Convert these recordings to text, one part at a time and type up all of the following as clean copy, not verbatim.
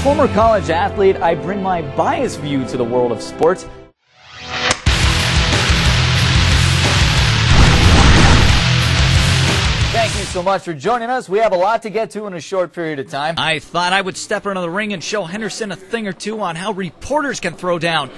former college athlete, I bring my biased view to the world of sports. Thank you so much for joining us. We have a lot to get to in a short period of time. I thought I would step into the ring and show Henderson a thing or two on how reporters can throw down.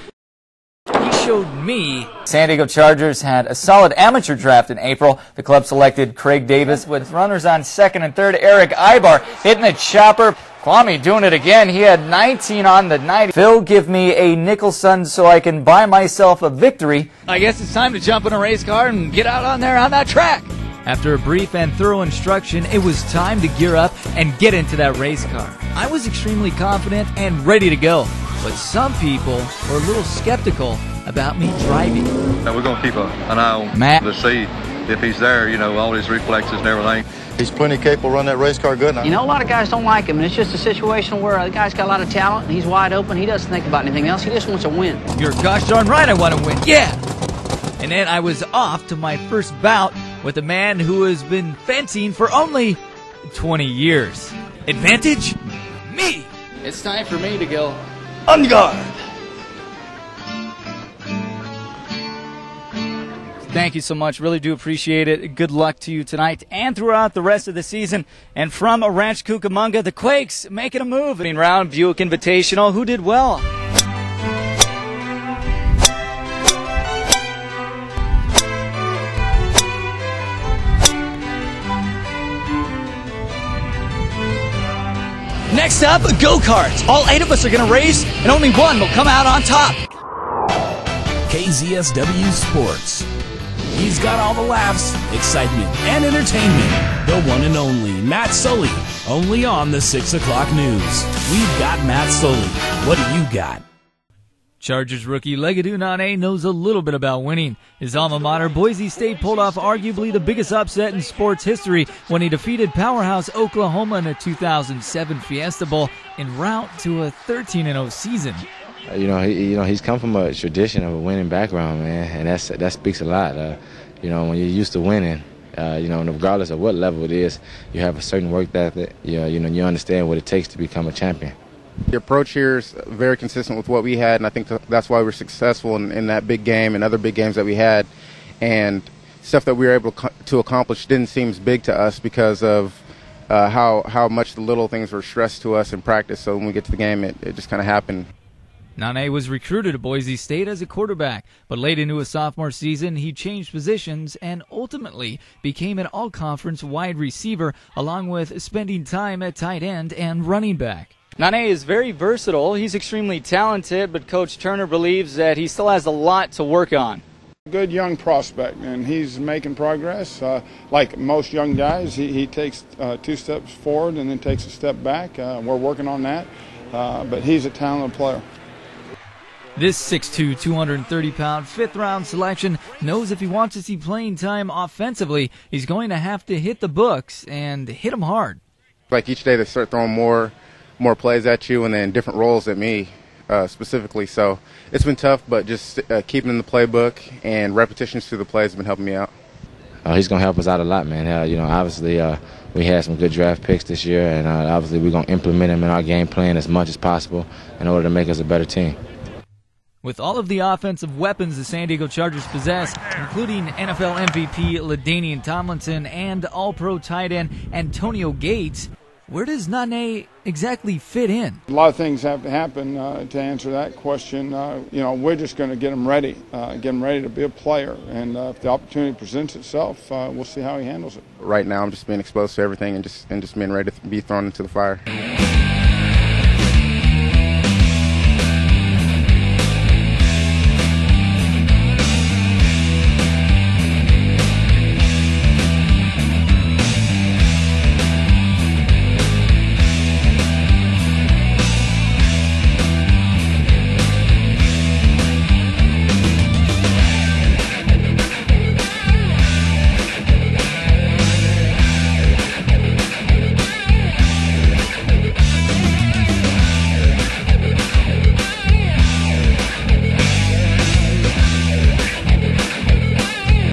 He showed me. San Diego Chargers had a solid amateur draft in April. The club selected Craig Davis with runners on second and third. Eric Ibar hitting the chopper. Kwame doing it again. He had 19 on the night. Phil, give me a nickel sun so I can buy myself a victory. I guess it's time to jump in a race car and get out on there on that track. After a brief and thorough instruction, it was time to gear up and get into that race car. I was extremely confident and ready to go, but some people were a little skeptical about me driving. Now we're going to keep an eye on Matt to see if he's there, you know, all his reflexes and everything. He's plenty capable of running that race car good now. You know, a lot of guys don't like him, and it's just a situation where the guy's got a lot of talent, and he's wide open. He doesn't think about anything else. He just wants to win. You're gosh darn right I want to win. Yeah! And then I was off to my first bout with a man who has been fencing for only 20 years. Advantage? Me! It's time for me to go on guard. Thank you so much. Really do appreciate it. Good luck to you tonight and throughout the rest of the season. And from Ranch Cucamonga, the Quakes making a move. Round Buick Invitational. Who did well? Next up, go-karts. All 8 of us are going to race, and only one will come out on top. KZSW Sports. He's got all the laughs, excitement, and entertainment. The one and only Matt Sulli, only on the 6 o'clock news. We've got Matt Sulli. What do you got? Chargers rookie Legadou Nane knows a little bit about winning. His alma mater, Boise State, pulled off arguably the biggest upset in sports history when he defeated powerhouse Oklahoma in a 2007 Fiesta Bowl en route to a 13-0 season. He's come from a tradition of a winning background, man, and that speaks a lot. When you're used to winning, regardless of what level it is, you have a certain work ethic. You understand what it takes to become a champion. The approach here is very consistent with what we had, and I think that's why we're successful in that big game and other big games that we had. And stuff that we were able to accomplish didn't seem as big to us because of how much the little things were stressed to us in practice. So when we get to the game, it just kind of happened. Nane was recruited to Boise State as a quarterback, but late into his sophomore season, he changed positions and ultimately became an all-conference wide receiver, along with spending time at tight end and running back. Nane is very versatile. He's extremely talented, but Coach Turner believes that he still has a lot to work on. Good young prospect, and he's making progress. Like most young guys, he takes 2 steps forward and then takes a step back. We're working on that, but he's a talented player. This 6'2", 230-pound fifth-round selection knows if he wants to see playing time offensively, he's going to have to hit the books and hit them hard. Like each day they start throwing more plays at you and then different roles at me specifically. So it's been tough, but just keeping in the playbook and repetitions through the plays have been helping me out. He's going to help us out a lot, man. Obviously we had some good draft picks this year, and obviously we're going to implement him in our game plan as much as possible in order to make us a better team. With all of the offensive weapons the San Diego Chargers possess, including NFL MVP LaDainian Tomlinson and All-Pro tight end Antonio Gates, where does Nane exactly fit in? A lot of things have to happen to answer that question. We're just going to get him ready to be a player, and if the opportunity presents itself, we'll see how he handles it. Right now, I'm just being exposed to everything and just being ready to be thrown into the fire.